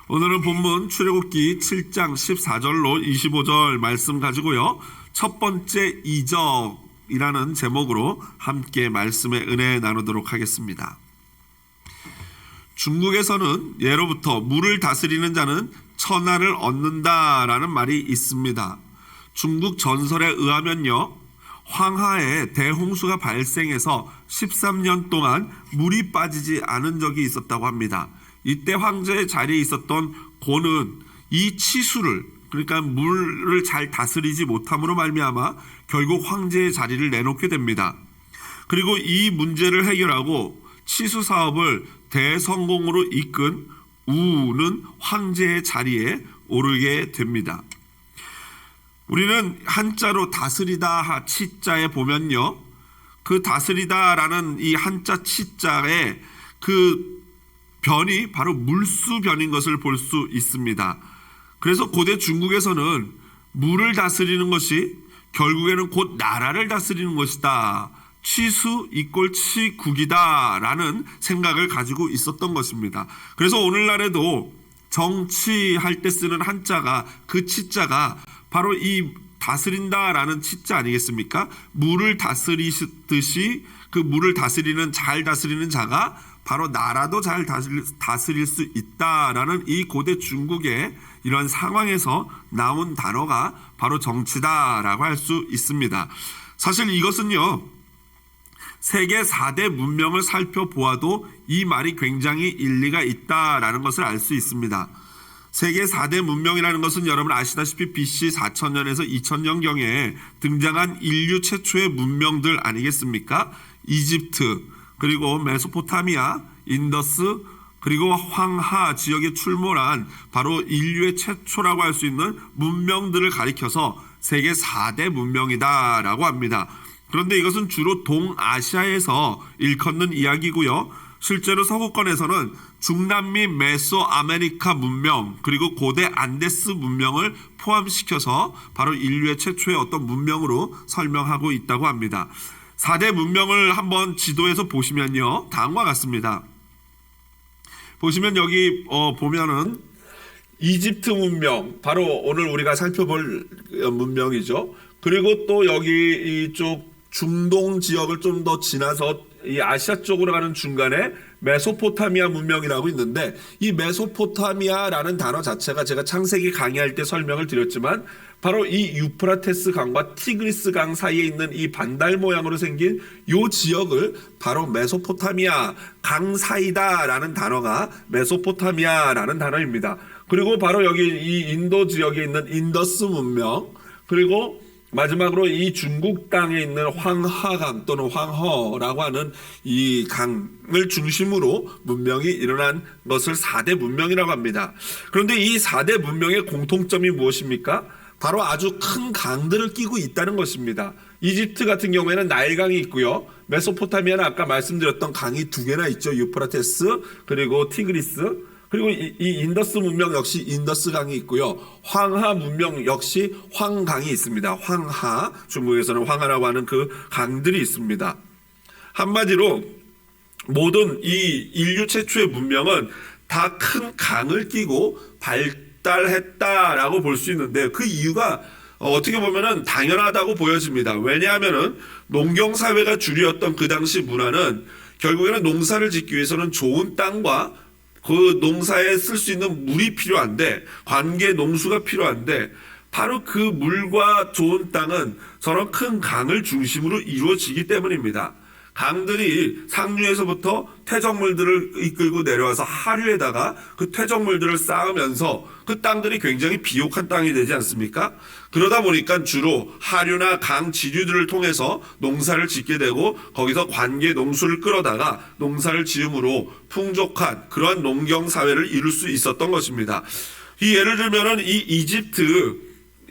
오늘은 본문 출애굽기 7장 14절로 25절 말씀 가지고요. 첫 번째 이적이라는 제목으로 함께 말씀의 은혜 나누도록 하겠습니다. 중국에서는 예로부터 물을 다스리는 자는 천하를 얻는다라는 말이 있습니다. 중국 전설에 의하면요, 황하에 대홍수가 발생해서 13년 동안 물이 빠지지 않은 적이 있었다고 합니다. 이때 황제의 자리에 있었던 고는 이 치수를, 그러니까 물을 잘 다스리지 못함으로 말미암아 결국 황제의 자리를 내놓게 됩니다. 그리고 이 문제를 해결하고 치수 사업을 대성공으로 이끈 우는 황제의 자리에 오르게 됩니다. 우리는 한자로 다스리다 치자에 보면요, 그 다스리다라는 이 한자 치자의 그 변이 바로 물수변인 것을 볼 수 있습니다. 그래서 고대 중국에서는 물을 다스리는 것이 결국에는 곧 나라를 다스리는 것이다, 치수 이꼴 치국이다 라는 생각을 가지고 있었던 것입니다. 그래서 오늘날에도 정치할 때 쓰는 한자가, 그 치자가 바로 이 다스린다라는 치자 아니겠습니까? 물을 다스리듯이 그 물을 잘 다스리는 자가 바로 나라도 잘 다스릴 수 있다라는 이 고대 중국의 이런 상황에서 나온 단어가 바로 정치다라고 할 수 있습니다. 사실 이것은요, 세계 4대 문명을 살펴보아도 이 말이 굉장히 일리가 있다라는 것을 알 수 있습니다. 세계 4대 문명이라는 것은 여러분 아시다시피 BC 4000년에서 2000년경에 등장한 인류 최초의 문명들 아니겠습니까? 이집트, 그리고 메소포타미아, 인더스, 그리고 황하 지역에 출몰한 바로 인류의 최초라고 할 수 있는 문명들을 가리켜서 세계 4대 문명이다라고 합니다. 그런데 이것은 주로 동아시아에서 일컫는 이야기고요. 실제로 서구권에서는 중남미 메소아메리카 문명, 그리고 고대 안데스 문명을 포함시켜서 바로 인류의 최초의 어떤 문명으로 설명하고 있다고 합니다. 4대 문명을 한번 지도에서 보시면요, 다음과 같습니다. 보시면 여기 보면은 이집트 문명, 바로 오늘 우리가 살펴볼 문명이죠. 그리고 또 여기 이쪽 중동 지역을 좀 더 지나서 이 아시아 쪽으로 가는 중간에 메소포타미아 문명이라고 있는데, 이 메소포타미아라는 단어 자체가 제가 창세기 강의할 때 설명을 드렸지만 바로 이 유프라테스 강과 티그리스 강 사이에 있는 이 반달 모양으로 생긴 이 지역을 바로 메소포타미아 강 사이다라는 단어가 메소포타미아라는 단어입니다. 그리고 바로 여기 이 인도 지역에 있는 인더스 문명, 그리고 마지막으로 이 중국 땅에 있는 황하강 또는 황허라고 하는 이 강을 중심으로 문명이 일어난 것을 4대 문명이라고 합니다. 그런데 이 4대 문명의 공통점이 무엇입니까? 바로 아주 큰 강들을 끼고 있다는 것입니다. 이집트 같은 경우에는 나일강이 있고요. 메소포타미아는 아까 말씀드렸던 강이 2개나 있죠. 유프라테스, 그리고 티그리스. 그리고 이 인더스 문명 역시 인더스 강이 있고요. 황하 문명 역시 황강이 있습니다. 황하, 중국에서는 황하라고 하는 그 강들이 있습니다. 한마디로 모든 이 인류 최초의 문명은 다 큰 강을 끼고 발달했다라고 볼 수 있는데, 그 이유가 어떻게 보면은 당연하다고 보여집니다. 왜냐하면은 농경사회가 주류였던 그 당시 문화는 결국에는 농사를 짓기 위해서는 좋은 땅과 그 농사에 쓸 수 있는 물이 필요한데, 관계 농수가 필요한데, 바로 그 물과 좋은 땅은 저런 큰 강을 중심으로 이루어지기 때문입니다. 강들이 상류에서부터 퇴적물들을 이끌고 내려와서 하류에다가 그 퇴적물들을 쌓으면서 그 땅들이 굉장히 비옥한 땅이 되지 않습니까? 그러다 보니까 주로 하류나 강 지류들을 통해서 농사를 짓게 되고, 거기서 관계 농수를 끌어다가 농사를 지음으로 풍족한 그러한 농경 사회를 이룰 수 있었던 것입니다. 이 예를 들면은 이 이집트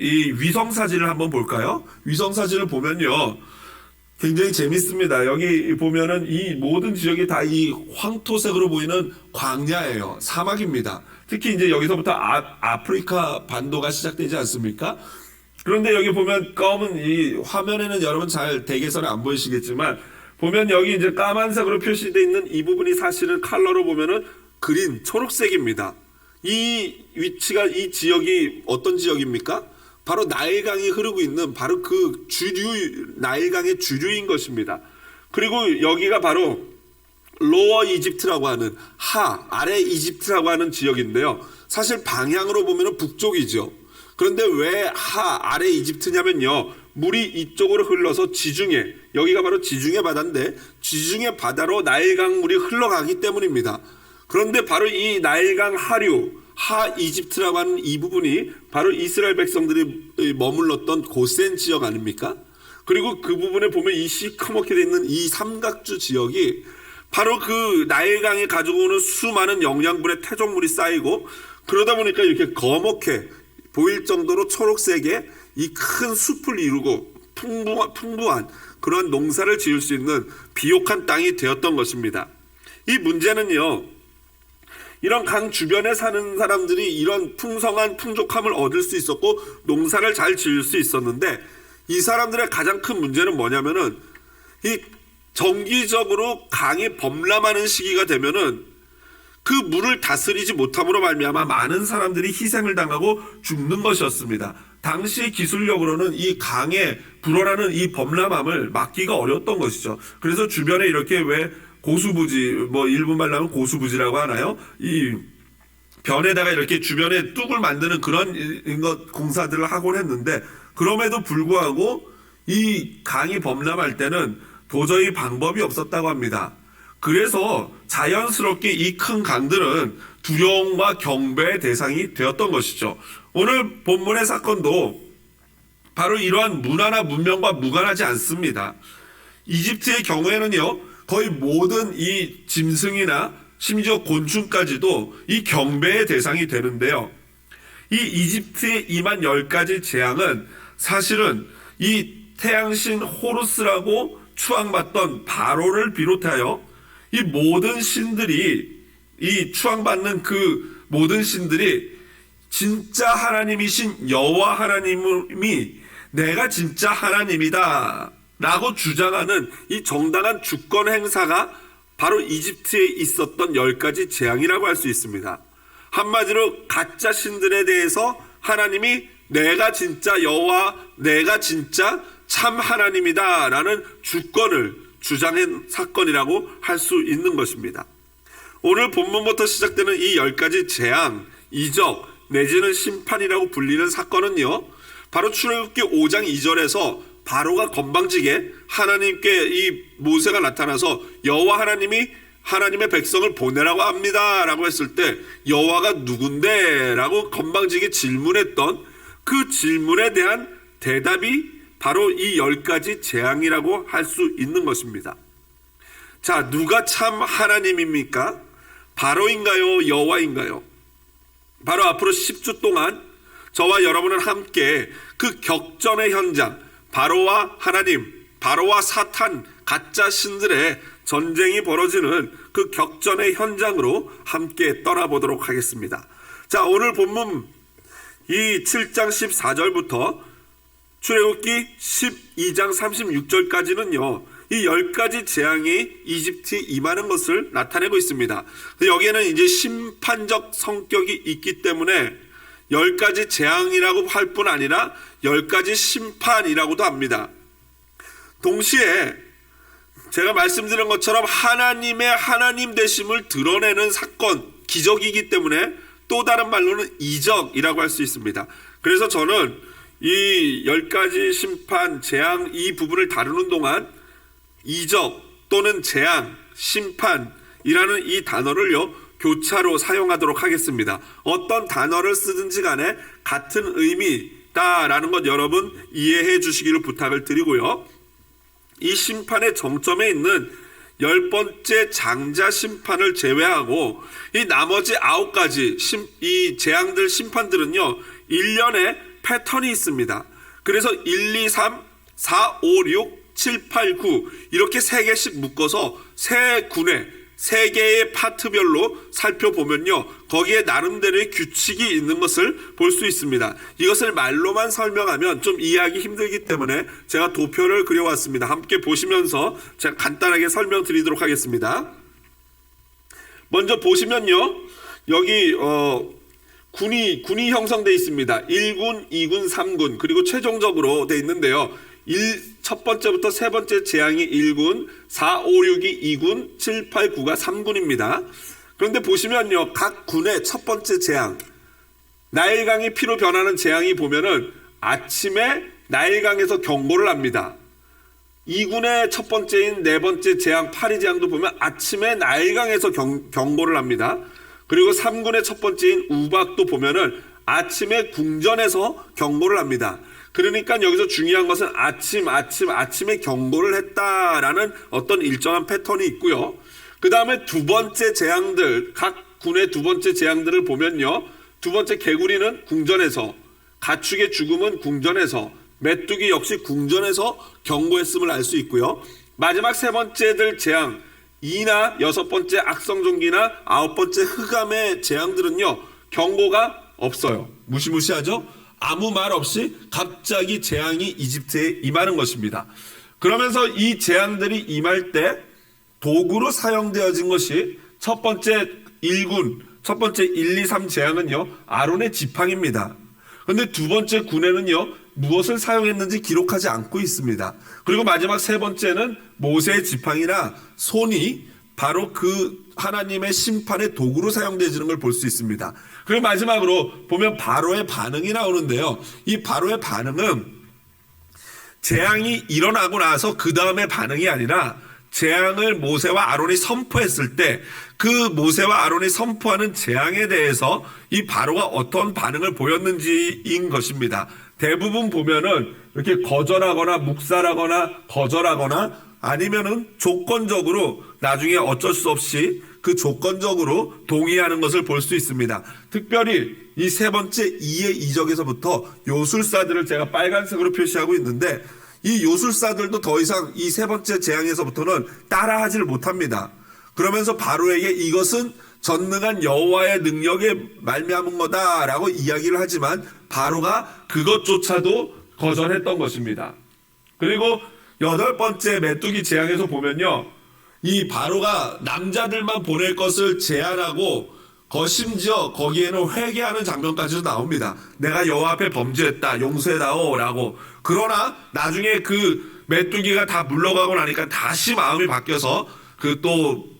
이 위성 사진을 한번 볼까요? 위성 사진을 보면요, 굉장히 재밌습니다. 여기 보면은 이 모든 지역이 다 이 황토색으로 보이는 광야예요. 사막입니다. 특히 이제 여기서부터 아프리카 반도가 시작되지 않습니까? 그런데 여기 보면 검은 이 화면에는 여러분 잘 댁에서는 안 보이시겠지만, 보면 여기 이제 까만색으로 표시되어 있는 이 부분이 사실은 컬러로 보면은 그린, 초록색입니다. 이 위치가, 이 지역이 어떤 지역입니까? 바로 나일강이 흐르고 있는 바로 그 주류, 나일강의 주류인 것입니다. 그리고 여기가 바로 로어 이집트라고 하는 아래 이집트라고 하는 지역인데요. 사실 방향으로 보면 북쪽이죠. 그런데 왜 아래 이집트냐면요. 물이 이쪽으로 흘러서 지중해, 여기가 바로 지중해 바다인데 지중해 바다로 나일강 물이 흘러가기 때문입니다. 그런데 바로 이 나일강 하류, 이집트라고 하는 이 부분이 바로 이스라엘 백성들이 머물렀던 고센 지역 아닙니까? 그리고 그 부분에 보면 이 시커멓게 돼 있는 이 삼각주 지역이 바로 그 나일강이 가지고 오는 수많은 영양분의 태종물이 쌓이고, 그러다 보니까 이렇게 거먹게 보일 정도로 초록색의 이 큰 숲을 이루고 풍부한 그런 농사를 지을 수 있는 비옥한 땅이 되었던 것입니다. 이 문제는요, 이런 강 주변에 사는 사람들이 이런 풍성한 풍족함을 얻을 수 있었고 농사를 잘 지을 수 있었는데, 이 사람들의 가장 큰 문제는 뭐냐면은 이 정기적으로 강이 범람하는 시기가 되면은 그 물을 다스리지 못함으로 말미암아 많은 사람들이 희생을 당하고 죽는 것이었습니다. 당시 기술력으로는 이 강에 불어나는 이 범람함을 막기가 어려웠던 것이죠. 그래서 주변에 이렇게 왜 고수부지, 뭐 일본 말로 하면 고수부지라고 하나요? 이 변에다가 이렇게 주변에 뚝을 만드는 그런 공사들을 하곤 했는데, 그럼에도 불구하고 이 강이 범람할 때는 도저히 방법이 없었다고 합니다. 그래서 자연스럽게 이 큰 강들은 두려움과 경배의 대상이 되었던 것이죠. 오늘 본문의 사건도 바로 이러한 문화나 문명과 무관하지 않습니다. 이집트의 경우에는요, 거의 모든 이 짐승이나 심지어 곤충까지도 이 경배의 대상이 되는데요. 이 이집트에 임한 10가지 재앙은 사실은 이 태양신 호루스라고 추앙받던 바로를 비롯하여 이 모든 신들이, 이 추앙받는 그 모든 신들이 진짜 하나님이신 여호와 하나님이 내가 진짜 하나님이다 라고 주장하는 이 정당한 주권 행사가 바로 이집트에 있었던 10가지 재앙이라고 할 수 있습니다. 한마디로 가짜 신들에 대해서 하나님이 내가 진짜 여호와, 내가 진짜 참 하나님이다 라는 주권을 주장한 사건이라고 할 수 있는 것입니다. 오늘 본문부터 시작되는 이 10가지 재앙, 이적 내지는 심판이라고 불리는 사건은요, 바로 출애굽기 5장 2절에서 바로가 건방지게 하나님께 이 모세가 나타나서 여호와 하나님이 하나님의 백성을 보내라고 합니다 라고 했을 때 여호와가 누군데? 라고 건방지게 질문했던 그 질문에 대한 대답이 바로 이 10가지 재앙이라고 할 수 있는 것입니다. 자, 누가 참 하나님입니까? 바로인가요? 여호와인가요? 바로 앞으로 10주 동안 저와 여러분은 함께 그 격전의 현장, 바로와 하나님, 바로와 사탄, 가짜 신들의 전쟁이 벌어지는 그 격전의 현장으로 함께 떠나보도록 하겠습니다. 자, 오늘 본문 이 7장 14절부터 출애굽기 12장 36절까지는요, 이 10가지 재앙이 이집트에 임하는 것을 나타내고 있습니다. 여기에는 이제 심판적 성격이 있기 때문에 10가지 재앙이라고 할 뿐 아니라 10가지 심판이라고도 합니다. 동시에 제가 말씀드린 것처럼 하나님의 하나님 되심을 드러내는 사건, 기적이기 때문에 또 다른 말로는 이적이라고 할 수 있습니다. 그래서 저는 이 10가지 심판, 재앙 이 부분을 다루는 동안 이적 또는 재앙, 심판이라는 이 단어를요, 교차로 사용하도록 하겠습니다. 어떤 단어를 쓰든지 간에 같은 의미다라는 것 여러분 이해해 주시기를 부탁을 드리고요. 이 심판의 정점에 있는 10번째 장자 심판을 제외하고 이 나머지 9가지 이 재앙들, 심판들은요, 1년에 패턴이 있습니다. 그래서 1, 2, 3, 4, 5, 6, 7, 8, 9 이렇게 3개씩 묶어서 3군에 3개의 파트별로 살펴보면요, 거기에 나름대로의 규칙이 있는 것을 볼 수 있습니다. 이것을 말로만 설명하면 좀 이해하기 힘들기 때문에 제가 도표를 그려왔습니다. 함께 보시면서 제가 간단하게 설명드리도록 하겠습니다. 먼저 보시면요, 여기 군이 형성돼 있습니다. 1군, 2군, 3군 그리고 최종적으로 돼 있는데요. 첫 번째부터 세 번째 재앙이 1군, 4, 5, 6이 2군, 7, 8, 9가 3군입니다. 그런데 보시면요, 각 군의 첫 번째 재앙, 나일강이 피로 변하는 재앙이 보면은 아침에 나일강에서 경고를 합니다. 2군의 첫 번째인 네 번째 재앙, 파리 재앙도 보면 아침에 나일강에서 경고를 합니다. 그리고 3군의 첫 번째인 우박도 보면은 아침에 궁전에서 경고를 합니다. 그러니까 여기서 중요한 것은 아침에 경고를 했다라는 어떤 일정한 패턴이 있고요. 그 다음에 두 번째 재앙들, 각 군의 두 번째 재앙들을 보면요. 두 번째 개구리는 궁전에서, 가축의 죽음은 궁전에서, 메뚜기 역시 궁전에서 경고했음을 알 수 있고요. 마지막 세 번째들 재앙, 2나 여섯 번째 악성종기나 아홉 번째 흑암의 재앙들은요. 경고가 없어요. 무시무시하죠? 아무 말 없이 갑자기 재앙이 이집트에 임하는 것입니다. 그러면서 이 재앙들이 임할 때 도구로 사용되어진 것이 첫 번째 1군, 첫 번째 1, 2, 3 재앙은요. 아론의 지팡이입니다. 그런데 두 번째 군에는요. 무엇을 사용했는지 기록하지 않고 있습니다. 그리고 마지막 세 번째는 모세의 지팡이나 손이 바로 그 하나님의 심판의 도구로 사용되어지는 걸 볼 수 있습니다. 그리고 마지막으로 보면 바로의 반응이 나오는데요. 이 바로의 반응은 재앙이 일어나고 나서 그 다음에 반응이 아니라 재앙을 모세와 아론이 선포했을 때 그 모세와 아론이 선포하는 재앙에 대해서 이 바로가 어떤 반응을 보였는지인 것입니다. 대부분 보면은 이렇게 거절하거나 묵살하거나 거절하거나 아니면은 조건적으로 나중에 어쩔 수 없이 그 조건적으로 동의하는 것을 볼 수 있습니다. 특별히 이 세 번째 2의 이적에서부터 요술사들을 제가 빨간색으로 표시하고 있는데 이 요술사들도 더 이상 이 세 번째 재앙에서부터는 따라하지를 못합니다. 그러면서 바로에게 이것은 전능한 여호와의 능력에 말미암은 거다라고 이야기를 하지만 바로가 그것조차도 거절했던 것입니다. 그리고 여덟 번째 메뚜기 재앙에서 보면요. 이 바로가 남자들만 보낼 것을 제안하고 심지어 거기에는 회개하는 장면까지도 나옵니다. 내가 여호와 앞에 범죄했다. 용서해다오라고. 그러나 나중에 그 메뚜기가 다 물러가고 나니까 다시 마음이 바뀌어서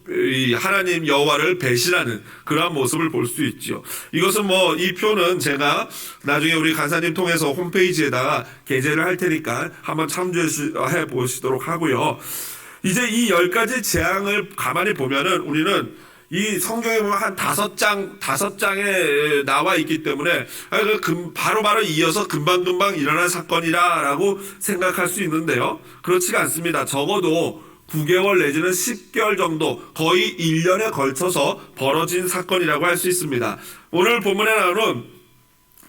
이 하나님 여호와를 배신하는 그러한 모습을 볼 수 있죠. 이것은 이 표는 제가 나중에 우리 간사님 통해서 홈페이지에다가 게재를 할 테니까 한번 참조해 보시도록 하고요. 이제 이 10가지 재앙을 가만히 보면은 우리는 이 성경에 보면 한 5장에 나와 있기 때문에 바로바로 이어서 금방금방 일어난 사건이라고 생각할 수 있는데요. 그렇지가 않습니다. 적어도 9개월 내지는 10개월 정도 거의 1년에 걸쳐서 벌어진 사건이라고 할 수 있습니다. 오늘 본문에 나오는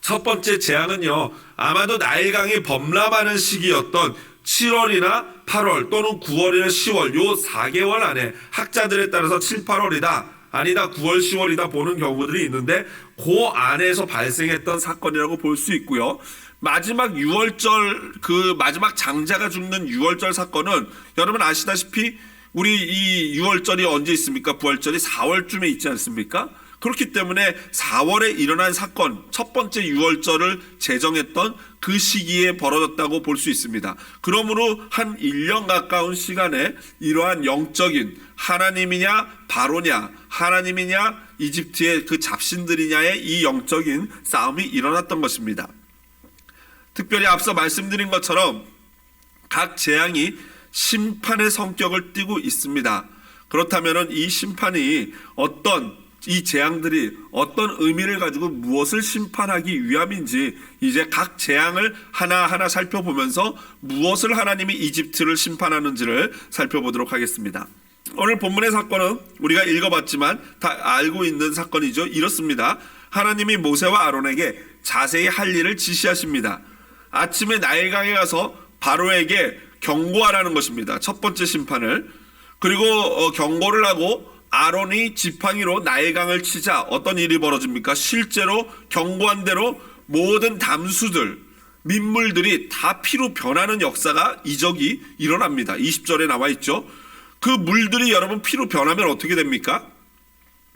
첫 번째 재앙은요. 아마도 나일강이 범람하는 시기였던 7월이나 8월 또는 9월이나 10월 요 4개월 안에 학자들에 따라서 7, 8월이다. 아니다 9월, 10월이다 보는 경우들이 있는데 그 안에서 발생했던 사건이라고 볼 수 있고요. 마지막 6월절 마지막 장자가 죽는 6월절 사건은 여러분 아시다시피 우리 이 6월절이 언제 있습니까? 부활절이 4월쯤에 있지 않습니까? 그렇기 때문에 4월에 일어난 사건, 첫 번째 6월절을 제정했던 그 시기에 벌어졌다고 볼 수 있습니다. 그러므로 한 1년 가까운 시간에 이러한 영적인 하나님이냐 바로냐 하나님이냐 이집트의 그 잡신들이냐의 이 영적인 싸움이 일어났던 것입니다. 특별히 앞서 말씀드린 것처럼 각 재앙이 심판의 성격을 띠고 있습니다. 그렇다면 이 심판이 이 재앙들이 어떤 의미를 가지고 무엇을 심판하기 위함인지 이제 각 재앙을 하나하나 살펴보면서 무엇을 하나님이 이집트를 심판하는지를 살펴보도록 하겠습니다. 오늘 본문의 사건은 우리가 읽어봤지만 다 알고 있는 사건이죠. 이렇습니다. 하나님이 모세와 아론에게 자세히 할 일을 지시하십니다. 아침에 나일강에 가서 바로에게 경고하라는 것입니다. 첫 번째 심판을. 그리고 경고를 하고 아론이 지팡이로 나일강을 치자 어떤 일이 벌어집니까? 실제로 경고한 대로 모든 담수들, 민물들이 다 피로 변하는 역사가 이적이 일어납니다. 20절에 나와 있죠. 그 물들이 여러분 피로 변하면 어떻게 됩니까?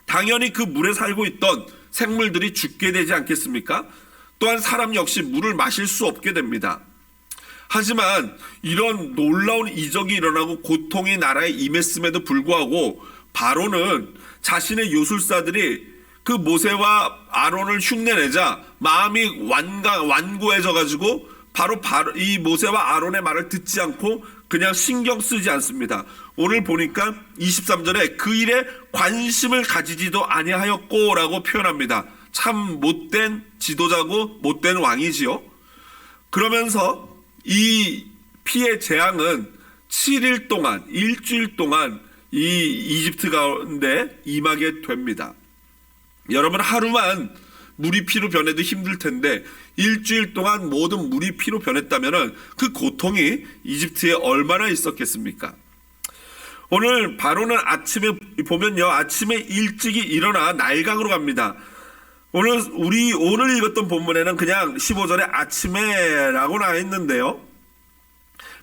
당연히 그 물에 살고 있던 생물들이 죽게 되지 않겠습니까? 또한 사람 역시 물을 마실 수 없게 됩니다. 하지만 이런 놀라운 이적이 일어나고 고통이 나라에 임했음에도 불구하고 바로는 자신의 요술사들이 그 모세와 아론을 흉내내자 마음이 완고해져 가지고 바로 이 모세와 아론의 말을 듣지 않고 그냥 신경 쓰지 않습니다. 오늘 보니까 23절에 그 일에 관심을 가지지도 아니하였고 라고 표현합니다. 참 못된 지도자고 못된 왕이지요. 그러면서 이 피해 재앙은 7일 동안, 일주일 동안 이 이집트 가운데 임하게 됩니다. 여러분, 하루만 물이 피로 변해도 힘들 텐데 일주일 동안 모든 물이 피로 변했다면 그 고통이 이집트에 얼마나 있었겠습니까? 오늘 바로는 아침에 보면요, 아침에 일찍이 일어나 나일강으로 갑니다. 오늘 읽었던 본문에는 그냥 15절에 아침에라고 나와 있는데요,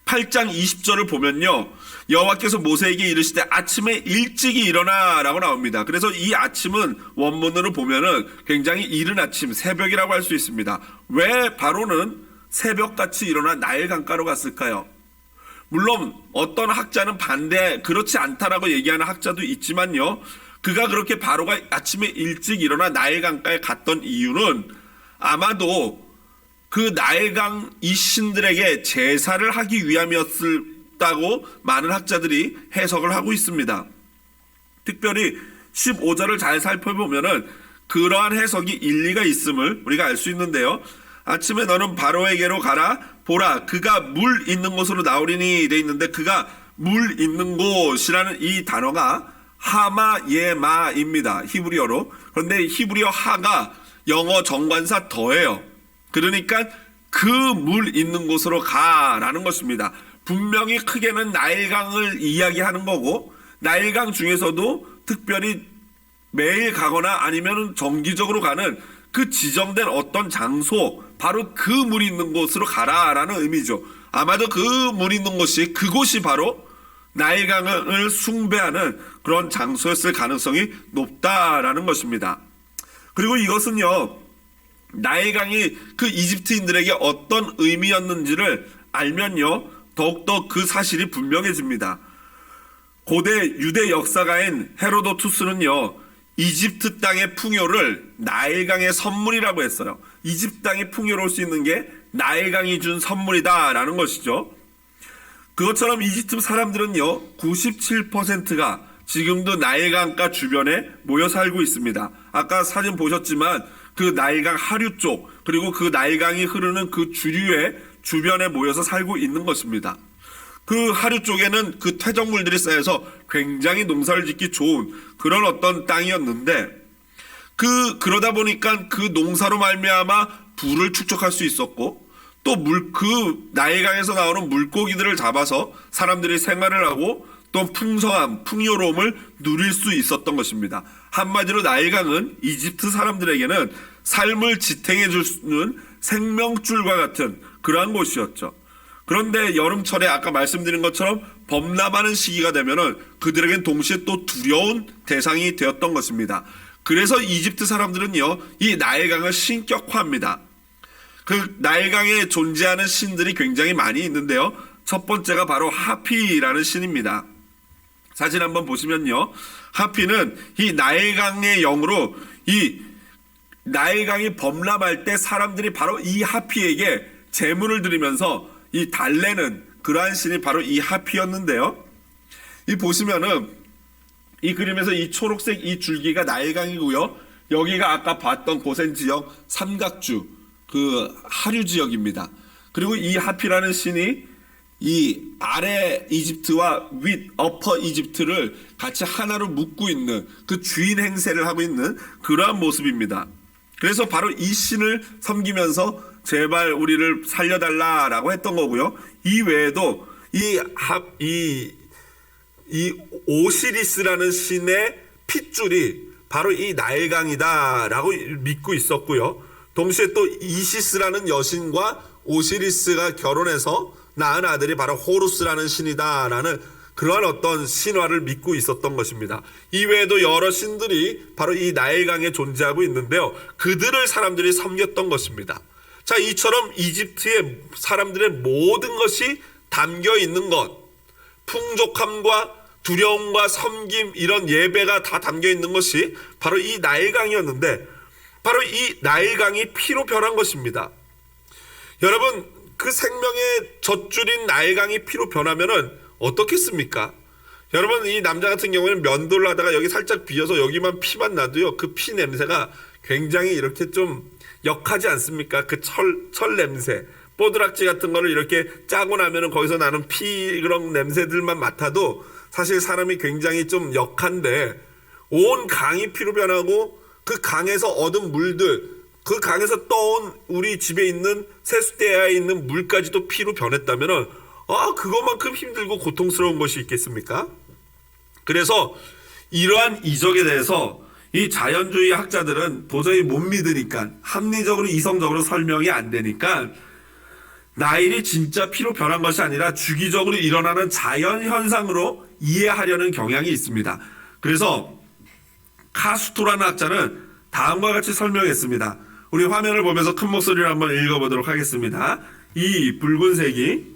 8장 20절을 보면요, 여호와께서 모세에게 이르시되 아침에 일찍이 일어나 라고 나옵니다. 그래서 이 아침은 원문으로 보면은 굉장히 이른 아침, 새벽이라고 할 수 있습니다. 왜 바로는 새벽같이 일어나 나일강가로 갔을까요? 물론 어떤 학자는 그렇지 않다라고 얘기하는 학자도 있지만요, 그가 그렇게 바로가 아침에 일찍 일어나 나일강가에 갔던 이유는 아마도 그 나일강 이 신들에게 제사를 하기 위함이었다고 많은 학자들이 해석을 하고 있습니다. 특별히 15절을 잘 살펴보면은 그러한 해석이 일리가 있음을 우리가 알 수 있는데요. 아침에 너는 바로에게로 가라, 보라 그가 물 있는 곳으로 나오리니 돼 있는데, 그가 물 있는 곳이라는 이 단어가 하마예마입니다, 히브리어로. 그런데 히브리어 하가 영어 정관사 더예요. 그러니까 그 물 있는 곳으로 가라는 것입니다. 분명히 크게는 나일강을 이야기하는 거고, 나일강 중에서도 특별히 매일 가거나 아니면 정기적으로 가는 그 지정된 어떤 장소, 바로 그 물 있는 곳으로 가라라는 의미죠. 아마도 그 물 있는 그곳이 바로 나일강을 숭배하는 그런 장소였을 가능성이 높다라는 것입니다. 그리고 이것은요, 나일강이 그 이집트인들에게 어떤 의미였는지를 알면요, 더욱더 그 사실이 분명해집니다. 고대 유대 역사가인 헤로도투스는요, 이집트 땅의 풍요를 나일강의 선물이라고 했어요. 이집트 땅이 풍요로울 수 있는 게 나일강이 준 선물이다라는 것이죠. 그것처럼 이집트 사람들은요, 97%가 지금도 나일강가 주변에 모여 살고 있습니다. 아까 사진 보셨지만 그 나일강 하류 쪽, 그리고 그 나일강이 흐르는 그 주류의 주변에 모여서 살고 있는 것입니다. 그 하류 쪽에는 그 퇴적물들이 쌓여서 굉장히 농사를 짓기 좋은 그런 어떤 땅이었는데, 그러다 보니까 그 농사로 말미암아 부를 축적할 수 있었고, 또 그 나일강에서 나오는 물고기들을 잡아서 사람들이 생활을 하고 또 풍성함, 풍요로움을 누릴 수 있었던 것입니다. 한마디로 나일강은 이집트 사람들에게는 삶을 지탱해 주는 생명줄과 같은 그러한 곳이었죠. 그런데 여름철에 아까 말씀드린 것처럼 범람하는 시기가 되면은 그들에겐 동시에 또 두려운 대상이 되었던 것입니다. 그래서 이집트 사람들은요, 이 나일강을 신격화합니다. 그 나일강에 존재하는 신들이 굉장히 많이 있는데요, 첫 번째가 바로 하피라는 신입니다. 사진 한번 보시면요, 하피는 이 나일강의 영으로 이 나일강이 범람할 때 사람들이 바로 이 하피에게 제물을 드리면서 이 달래는 그러한 신이 바로 이 하피였는데요, 이 보시면은 이 그림에서 이 초록색 이 줄기가 나일강이고요, 여기가 아까 봤던 고센 지역 삼각주 그 하류 지역입니다. 그리고 이 하피라는 신이 이 아래 이집트와 윗 어퍼 이집트를 같이 하나로 묶고 있는 그 주인 행세를 하고 있는 그러한 모습입니다. 그래서 바로 이 신을 섬기면서 제발 우리를 살려달라라고 했던 거고요. 이 외에도 이 오시리스라는 신의 핏줄이 바로 이 나일강이다라고 믿고 있었고요. 동시에 또 이시스라는 여신과 오시리스가 결혼해서 낳은 아들이 바로 호루스라는 신이다라는 그러한 어떤 신화를 믿고 있었던 것입니다. 이외에도 여러 신들이 바로 이 나일강에 존재하고 있는데요. 그들을 사람들이 섬겼던 것입니다. 자, 이처럼 이집트의 사람들의 모든 것이 담겨 있는 것, 풍족함과 두려움과 섬김, 이런 예배가 다 담겨 있는 것이 바로 이 나일강이었는데, 바로 이 나일강이 피로 변한 것입니다. 여러분, 그 생명의 젖줄인 나일강이 피로 변하면은 어떻겠습니까? 여러분, 이 남자 같은 경우에는 면도를 하다가 여기 살짝 비어서 여기만 피만 나도요, 그 피 냄새가 굉장히 이렇게 좀 역하지 않습니까? 그 철 냄새, 뽀드락지 같은 거를 이렇게 짜고 나면은 거기서 나는 피 그런 냄새들만 맡아도 사실 사람이 굉장히 좀 역한데, 온 강이 피로 변하고 그 강에서 얻은 물들, 그 강에서 떠온 우리 집에 있는 세숫대야에 있는 물까지도 피로 변했다면은 그것만큼 힘들고 고통스러운 것이 있겠습니까? 그래서 이러한 이적에 대해서 이 자연주의 학자들은 도저히 못 믿으니까, 합리적으로 이성적으로 설명이 안 되니까 나일이 진짜 피로 변한 것이 아니라 주기적으로 일어나는 자연현상으로 이해하려는 경향이 있습니다. 그래서 카스토라는 학자는 다음과 같이 설명했습니다. 우리 화면을 보면서 큰 목소리로 한번 읽어보도록 하겠습니다. 이 붉은색이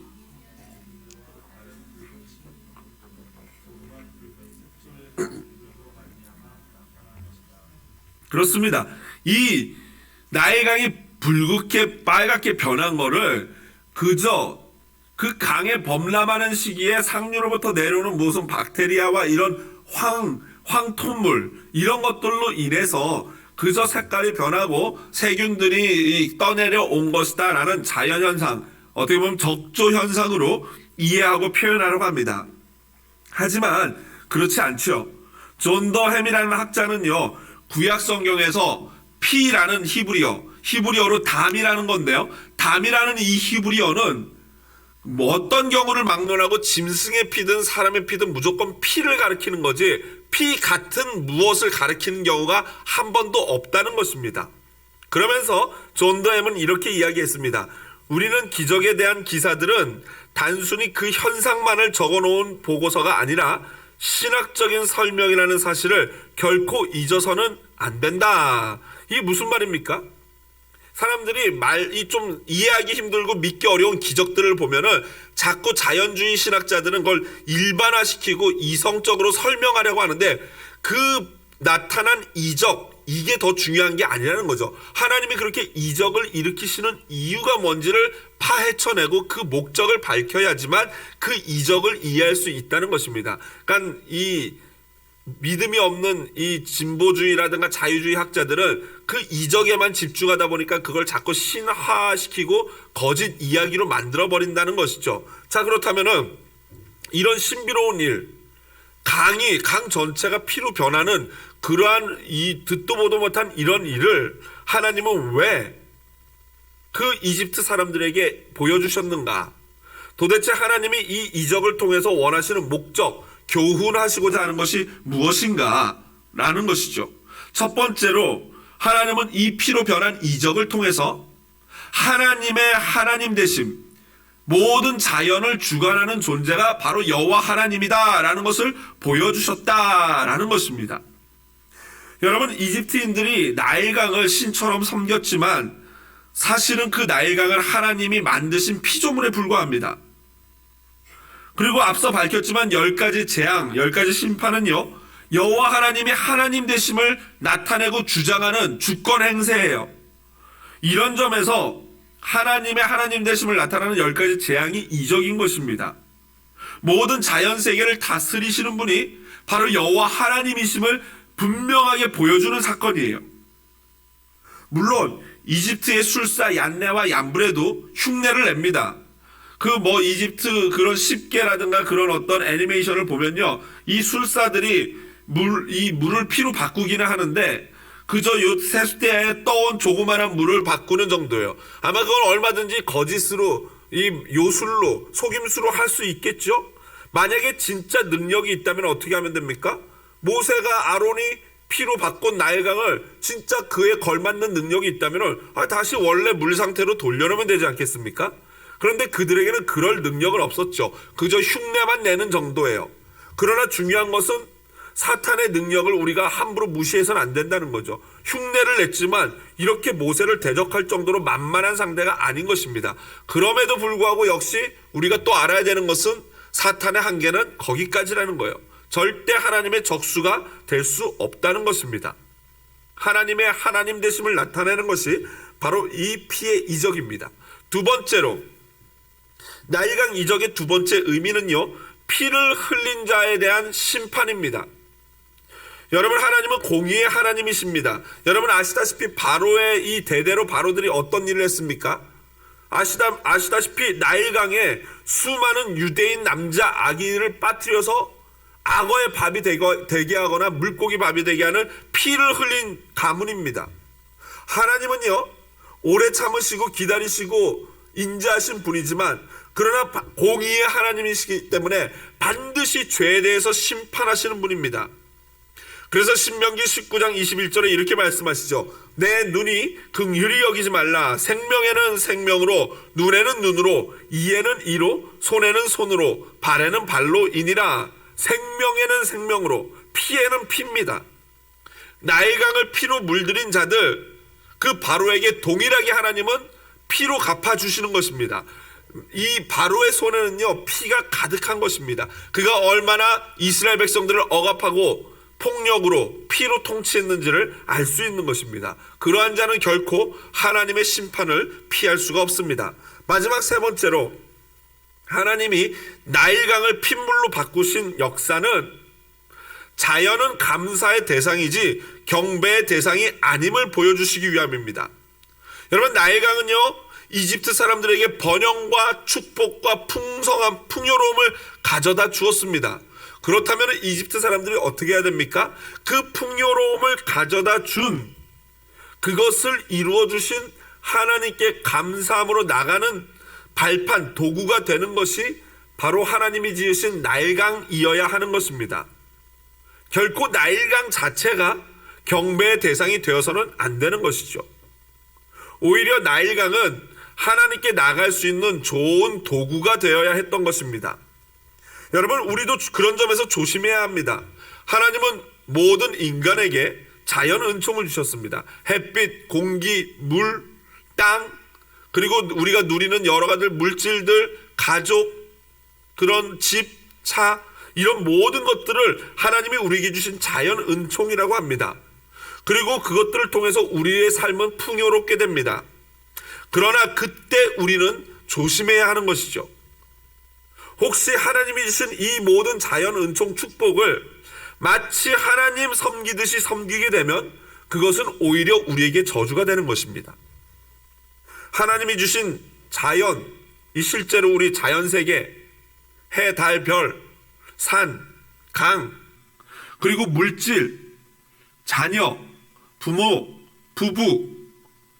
그렇습니다. 이 나일강이 붉게 빨갛게 변한 거를 그저 그 강에 범람하는 시기에 상류로부터 내려오는 무슨 박테리아와 이런 황토물 이런 것들로 인해서 그저 색깔이 변하고 세균들이 떠내려 온 것이다 라는 자연현상, 어떻게 보면 적조현상으로 이해하고 표현하려고 합니다. 하지만 그렇지 않죠. 존 더 햄이라는 학자는요, 구약 성경에서 피라는 히브리어로 담이라는 건데요, 담이라는 이 히브리어는 뭐 어떤 경우를 막론하고 짐승의 피든 사람의 피든 무조건 피를 가리키는 거지, 피 같은 무엇을 가리키는 경우가 한 번도 없다는 것입니다. 그러면서 존 더 햄은 이렇게 이야기했습니다. 우리는 기적에 대한 기사들은 단순히 그 현상만을 적어놓은 보고서가 아니라 신학적인 설명이라는 사실을 결코 잊어서는 안 된다. 이게 무슨 말입니까? 사람들이 좀 이해하기 힘들고 믿기 어려운 기적들을 보면은 자꾸 자연주의 신학자들은 그걸 일반화시키고 이성적으로 설명하려고 하는데, 그 나타난 이적, 이게 더 중요한 게 아니라는 거죠. 하나님이 그렇게 이적을 일으키시는 이유가 뭔지를 파헤쳐내고 그 목적을 밝혀야지만 그 이적을 이해할 수 있다는 것입니다. 그러니까 이 믿음이 없는 이 진보주의라든가 자유주의 학자들은 그 이적에만 집중하다 보니까 그걸 자꾸 신화시키고 거짓 이야기로 만들어버린다는 것이죠. 자, 그렇다면은 이런 신비로운 일, 강 전체가 피로 변하는 그러한 이 듣도 보도 못한 이런 일을 하나님은 왜 그 이집트 사람들에게 보여주셨는가? 도대체 하나님이 이 이적을 통해서 원하시는 목적, 교훈하시고자 하는 것이 무엇인가? 라는 것이죠. 첫 번째로 하나님은 이 피로 변한 이적을 통해서 하나님의 하나님 되심, 모든 자연을 주관하는 존재가 바로 여호와 하나님이다 라는 것을 보여주셨다라는 것입니다. 여러분, 이집트인들이 나일강을 신처럼 섬겼지만 사실은 그 나일강을 하나님이 만드신 피조물에 불과합니다. 그리고 앞서 밝혔지만 10가지 재앙, 10가지 심판은요, 여호와 하나님이 하나님 되심을 나타내고 주장하는 주권 행세예요. 이런 점에서 하나님의 하나님 되심을 나타내는 10가지 재앙이 이적인 것입니다. 모든 자연 세계를 다스리시는 분이 바로 여호와 하나님이심을 분명하게 보여주는 사건이에요. 물론 이집트의 술사 얀네와 얀브레도 흉내를 냅니다. 이집트 그런 10개라든가 그런 어떤 애니메이션을 보면요, 이 술사들이 이 물을 피로 바꾸기는 하는데 그저 요 세숫대야에 떠온 조그마한 물을 바꾸는 정도예요. 아마 그건 얼마든지 거짓으로, 이 요술로, 속임수로 할 수 있겠죠? 만약에 진짜 능력이 있다면 어떻게 하면 됩니까? 모세가 아론이 피로 바꾼 나일강을 진짜 그에 걸맞는 능력이 있다면 다시 원래 물 상태로 돌려놓으면 되지 않겠습니까? 그런데 그들에게는 그럴 능력은 없었죠. 그저 흉내만 내는 정도예요. 그러나 중요한 것은 사탄의 능력을 우리가 함부로 무시해서는 안 된다는 거죠. 흉내를 냈지만 이렇게 모세를 대적할 정도로 만만한 상대가 아닌 것입니다. 그럼에도 불구하고 역시 우리가 또 알아야 되는 것은 사탄의 한계는 거기까지라는 거예요. 절대 하나님의 적수가 될 수 없다는 것입니다. 하나님의 하나님 되심을 나타내는 것이 바로 이 피의 이적입니다. 두 번째로, 나일강 이적의 두 번째 의미는요, 피를 흘린 자에 대한 심판입니다. 여러분, 하나님은 공의의 하나님이십니다. 여러분 아시다시피 바로의 이 대대로 바로들이 어떤 일을 했습니까? 아시다시피 나일강에 수많은 유대인 남자 아기를 빠뜨려서 악어의 밥이 되게 하거나 물고기 밥이 되게 하는 피를 흘린 가문입니다. 하나님은요, 오래 참으시고 기다리시고 인자하신 분이지만 그러나 공의의 하나님이시기 때문에 반드시 죄에 대해서 심판하시는 분입니다. 그래서 신명기 19장 21절에 이렇게 말씀하시죠. 내 눈이 긍휼히 여기지 말라. 생명에는 생명으로, 눈에는 눈으로, 이에는 이로, 손에는 손으로, 발에는 발로 이니라. 생명에는 생명으로, 피에는 피입니다. 나일강을 피로 물들인 자들, 그 바로에게 동일하게 하나님은 피로 갚아주시는 것입니다. 이 바로의 손에는요, 피가 가득한 것입니다. 그가 얼마나 이스라엘 백성들을 억압하고 폭력으로 피로 통치했는지를 알 수 있는 것입니다. 그러한 자는 결코 하나님의 심판을 피할 수가 없습니다. 마지막 세 번째로, 하나님이 나일강을 핏물로 바꾸신 역사는 자연은 감사의 대상이지 경배의 대상이 아님을 보여주시기 위함입니다. 여러분, 나일강은요, 이집트 사람들에게 번영과 축복과 풍성한 풍요로움을 가져다 주었습니다. 그렇다면 이집트 사람들이 어떻게 해야 됩니까? 그 풍요로움을 가져다 준 그것을 이루어 주신 하나님께 감사함으로 나가는 발판, 도구가 되는 것이 바로 하나님이 지으신 나일강이어야 하는 것입니다. 결코 나일강 자체가 경배의 대상이 되어서는 안 되는 것이죠. 오히려 나일강은 하나님께 나갈 수 있는 좋은 도구가 되어야 했던 것입니다. 여러분, 우리도 그런 점에서 조심해야 합니다. 하나님은 모든 인간에게 자연 은총을 주셨습니다. 햇빛, 공기, 물, 땅, 그리고 우리가 누리는 여러 가지 물질들, 가족, 그런 집, 차, 이런 모든 것들을 하나님이 우리에게 주신 자연 은총이라고 합니다. 그리고 그것들을 통해서 우리의 삶은 풍요롭게 됩니다. 그러나 그때 우리는 조심해야 하는 것이죠. 혹시 하나님이 주신 이 모든 자연 은총 축복을 마치 하나님 섬기듯이 섬기게 되면 그것은 오히려 우리에게 저주가 되는 것입니다. 하나님이 주신 자연, 이 실제로 우리 자연세계, 해, 달, 별, 산, 강, 그리고 물질, 자녀, 부모, 부부,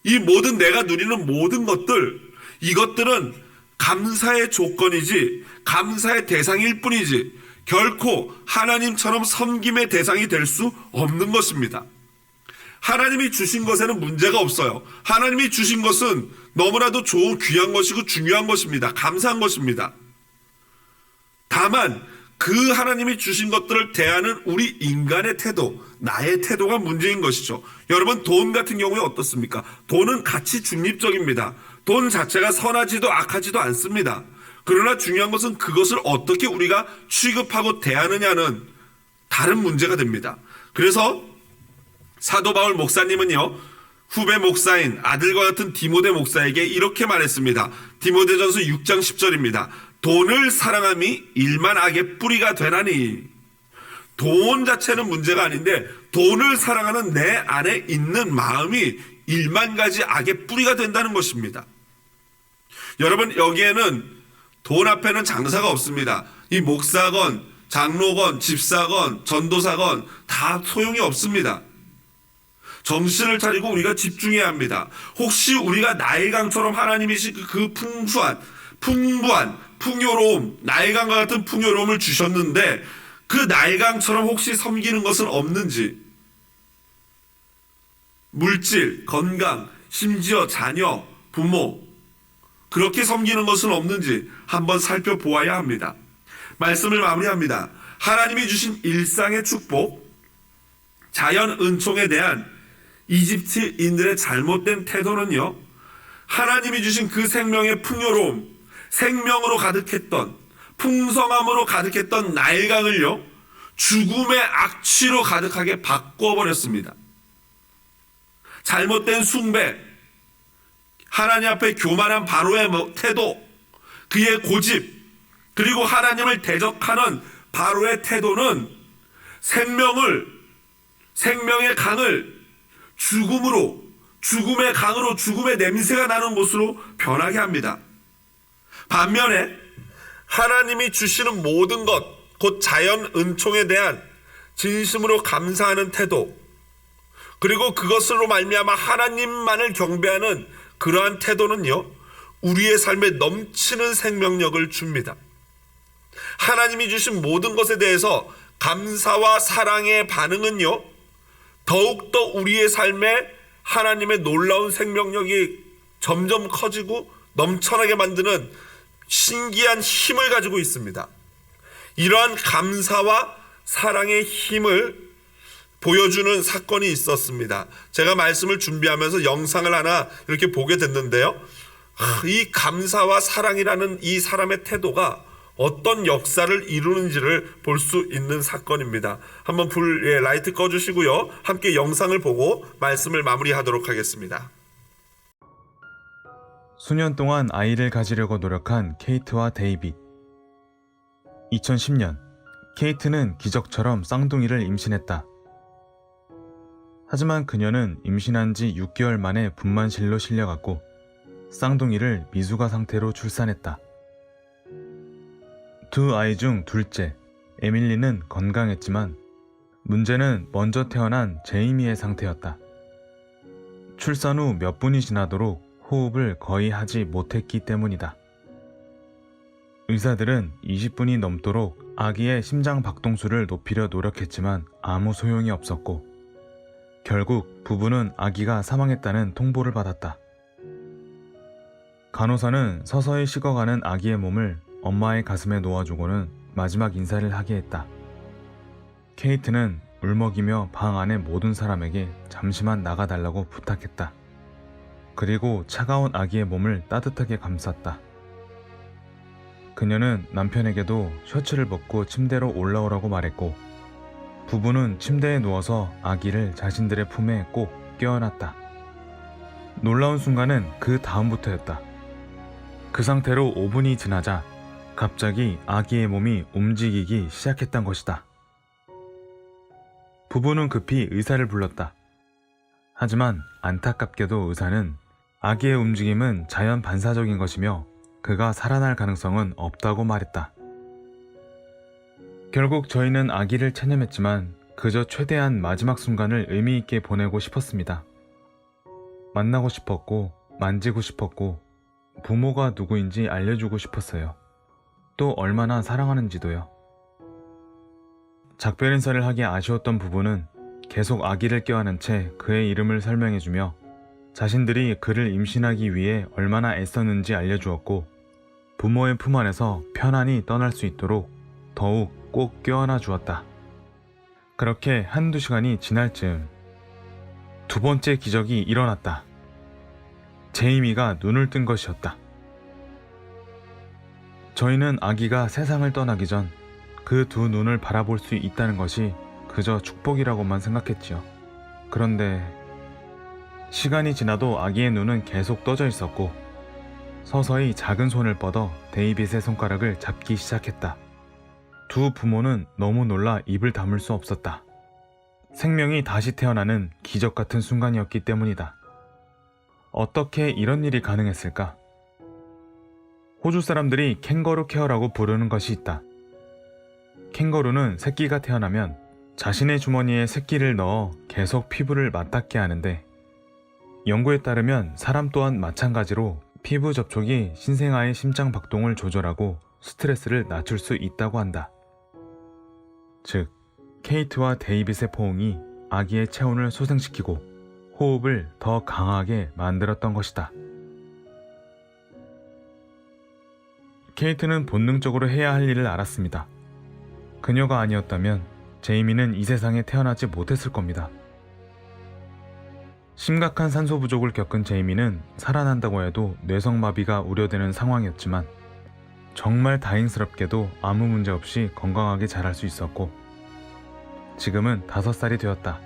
이 모든 내가 누리는 모든 것들, 이것들은 감사의 조건이지 감사의 대상일 뿐이지 결코 하나님처럼 섬김의 대상이 될 수 없는 것입니다. 하나님이 주신 것에는 문제가 없어요. 하나님이 주신 것은 너무나도 좋은 귀한 것이고 중요한 것입니다. 감사한 것입니다. 다만 그 하나님이 주신 것들을 대하는 우리 인간의 태도, 나의 태도가 문제인 것이죠. 여러분, 돈 같은 경우에 어떻습니까? 돈은 가치 중립적입니다. 돈 자체가 선하지도 악하지도 않습니다. 그러나 중요한 것은 그것을 어떻게 우리가 취급하고 대하느냐는 다른 문제가 됩니다. 그래서 사도 바울 목사님은요, 후배 목사인 아들과 같은 디모데 목사에게 이렇게 말했습니다. 디모데전서 6장 10절입니다. 돈을 사랑함이 일만 악의 뿌리가 되나니. 돈 자체는 문제가 아닌데 돈을 사랑하는 내 안에 있는 마음이 일만 가지 악의 뿌리가 된다는 것입니다. 여러분, 여기에는 돈 앞에는 장사가 없습니다. 이 목사건, 장로건, 집사건, 전도사건 다 소용이 없습니다. 정신을 차리고 우리가 집중해야 합니다. 혹시 우리가 나일강처럼 하나님이신 그 풍부한, 풍요로움, 나일강과 같은 풍요로움을 주셨는데 그 나일강처럼 혹시 섬기는 것은 없는지, 물질, 건강, 심지어 자녀, 부모, 그렇게 섬기는 것은 없는지 한번 살펴보아야 합니다. 말씀을 마무리합니다. 하나님이 주신 일상의 축복, 자연 은총에 대한 이집트인들의 잘못된 태도는요, 하나님이 주신 그 생명의 풍요로움, 생명으로 가득했던, 풍성함으로 가득했던 나일강을요, 죽음의 악취로 가득하게 바꿔버렸습니다. 잘못된 숭배, 하나님 앞에 교만한 바로의 태도, 그의 고집, 그리고 하나님을 대적하는 바로의 태도는 생명의 강을 죽음의 강으로 죽음의 냄새가 나는 곳으로 변하게 합니다. 반면에 하나님이 주시는 모든 것, 곧 자연 은총에 대한 진심으로 감사하는 태도, 그리고 그것으로 말미암아 하나님만을 경배하는 그러한 태도는요, 우리의 삶에 넘치는 생명력을 줍니다. 하나님이 주신 모든 것에 대해서 감사와 사랑의 반응은요, 더욱더 우리의 삶에 하나님의 놀라운 생명력이 점점 커지고 넘쳐나게 만드는 신기한 힘을 가지고 있습니다. 이러한 감사와 사랑의 힘을 보여주는 사건이 있었습니다. 제가 말씀을 준비하면서 영상을 하나 이렇게 보게 됐는데요. 이 감사와 사랑이라는 이 사람의 태도가 어떤 역사를 이루는지를 볼 수 있는 사건입니다. 한번 라이트 꺼주시고요. 함께 영상을 보고 말씀을 마무리하도록 하겠습니다. 수년 동안 아이를 가지려고 노력한 케이트와 데이빗. 2010년, 케이트는 기적처럼 쌍둥이를 임신했다. 하지만 그녀는 임신한 지 6개월 만에 분만실로 실려갔고 쌍둥이를 미숙아 상태로 출산했다. 두 아이 중 둘째, 에밀리는 건강했지만 문제는 먼저 태어난 제이미의 상태였다. 출산 후 몇 분이 지나도록 호흡을 거의 하지 못했기 때문이다. 의사들은 20분이 넘도록 아기의 심장 박동수를 높이려 노력했지만 아무 소용이 없었고 결국 부부는 아기가 사망했다는 통보를 받았다. 간호사는 서서히 식어가는 아기의 몸을 엄마의 가슴에 놓아주고는 마지막 인사를 하게 했다. 케이트는 울먹이며 방 안의 모든 사람에게 잠시만 나가달라고 부탁했다. 그리고 차가운 아기의 몸을 따뜻하게 감쌌다. 그녀는 남편에게도 셔츠를 벗고 침대로 올라오라고 말했고 부부는 침대에 누워서 아기를 자신들의 품에 꼭 껴안았다. 놀라운 순간은 그 다음부터였다. 그 상태로 5분이 지나자 갑자기 아기의 몸이 움직이기 시작했던 것이다. 부부는 급히 의사를 불렀다. 하지만 안타깝게도 의사는 아기의 움직임은 자연 반사적인 것이며 그가 살아날 가능성은 없다고 말했다. 결국 저희는 아기를 체념했지만 그저 최대한 마지막 순간을 의미 있게 보내고 싶었습니다. 만나고 싶었고 만지고 싶었고 부모가 누구인지 알려주고 싶었어요. 또 얼마나 사랑하는지도요. 작별 인사를 하기 아쉬웠던 부부는 계속 아기를 껴안은 채 그의 이름을 설명해주며 자신들이 그를 임신하기 위해 얼마나 애썼는지 알려주었고 부모의 품 안에서 편안히 떠날 수 있도록 더욱 꼭 껴안아 주었다. 그렇게 한두 시간이 지날 즈음 두 번째 기적이 일어났다. 제이미가 눈을 뜬 것이었다. 저희는 아기가 세상을 떠나기 전 그 두 눈을 바라볼 수 있다는 것이 그저 축복이라고만 생각했지요. 그런데 시간이 지나도 아기의 눈은 계속 떠져 있었고 서서히 작은 손을 뻗어 데이빗의 손가락을 잡기 시작했다. 두 부모는 너무 놀라 입을 다물 수 없었다. 생명이 다시 태어나는 기적 같은 순간이었기 때문이다. 어떻게 이런 일이 가능했을까? 호주 사람들이 캥거루 케어라고 부르는 것이 있다. 캥거루는 새끼가 태어나면 자신의 주머니에 새끼를 넣어 계속 피부를 맞닿게 하는데 연구에 따르면 사람 또한 마찬가지로 피부 접촉이 신생아의 심장 박동을 조절하고 스트레스를 낮출 수 있다고 한다. 즉, 케이트와 데이빗의 포옹이 아기의 체온을 소생시키고 호흡을 더 강하게 만들었던 것이다. 케이트는 본능적으로 해야 할 일을 알았습니다. 그녀가 아니었다면 제이미는 이 세상에 태어나지 못했을 겁니다. 심각한 산소 부족을 겪은 제이미는 살아난다고 해도 뇌성마비가 우려되는 상황이었지만 정말 다행스럽게도 아무 문제 없이 건강하게 자랄 수 있었고 지금은 5살이 되었다.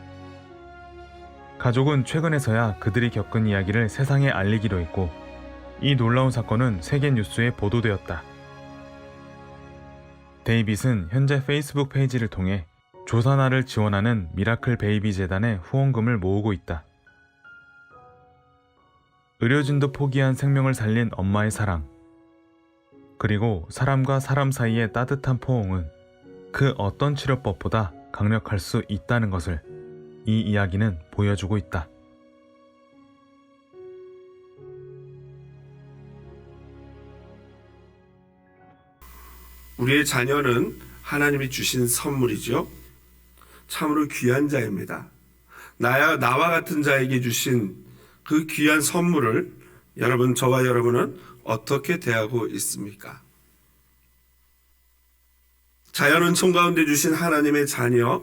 가족은 최근에서야 그들이 겪은 이야기를 세상에 알리기로 했고 이 놀라운 사건은 세계 뉴스에 보도되었다. 데이빗은 현재 페이스북 페이지를 통해 조산아를 지원하는 미라클 베이비 재단에 후원금을 모으고 있다. 의료진도 포기한 생명을 살린 엄마의 사랑, 그리고 사람과 사람 사이의 따뜻한 포옹은 그 어떤 치료법보다 강력할 수 있다는 것을 이 이야기는 보여주고 있다. 우리의 자녀는 하나님이 주신 선물이죠. 참으로 귀한 자입니다. 나와 같은 자에게 주신 그 귀한 선물을 저와 여러분은 어떻게 대하고 있습니까? 자연은총 가운데 주신 하나님의 자녀,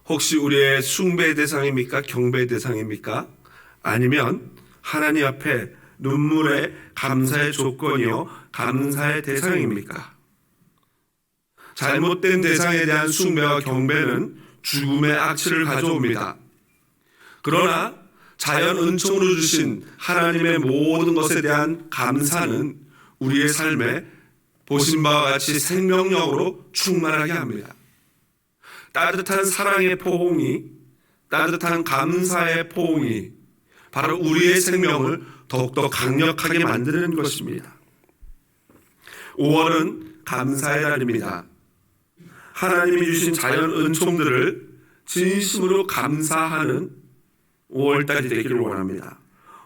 혹시 우리의 숭배의 대상입니까? 경배의 대상입니까? 아니면 하나님 앞에 눈물의 감사의 조건이요, 감사의 대상입니까? 잘못된 대상에 대한 숭배와 경배는 죽음의 악취를 가져옵니다. 그러나 자연 은총으로 주신 하나님의 모든 것에 대한 감사는 우리의 삶에 보신 바와 같이 생명력으로 충만하게 합니다. 따뜻한 사랑의 포옹이, 따뜻한 감사의 포옹이 바로 우리의 생명을 더욱더 강력하게 만드는 것입니다. 5월은 감사의 달입니다. 하나님이 주신 자연 은총들을 진심으로 감사하는 5월달이 되기를 원합니다.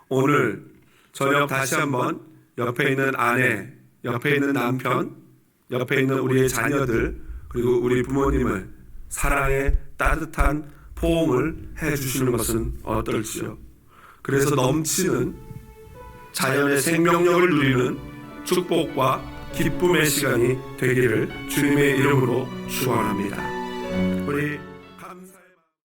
오늘 저녁 다시 한번 옆에 있는 아내, 옆에 있는 남편, 옆에 있는 우리의 자녀들, 그리고 우리 부모님을 사랑의 따뜻한 포옹을 해주시는 것은 어떨지요? 그래서 넘치는 자연의 생명력을 누리는 축복과 기쁨의 시간이 되기를 주님의 이름으로 축원합니다. 우리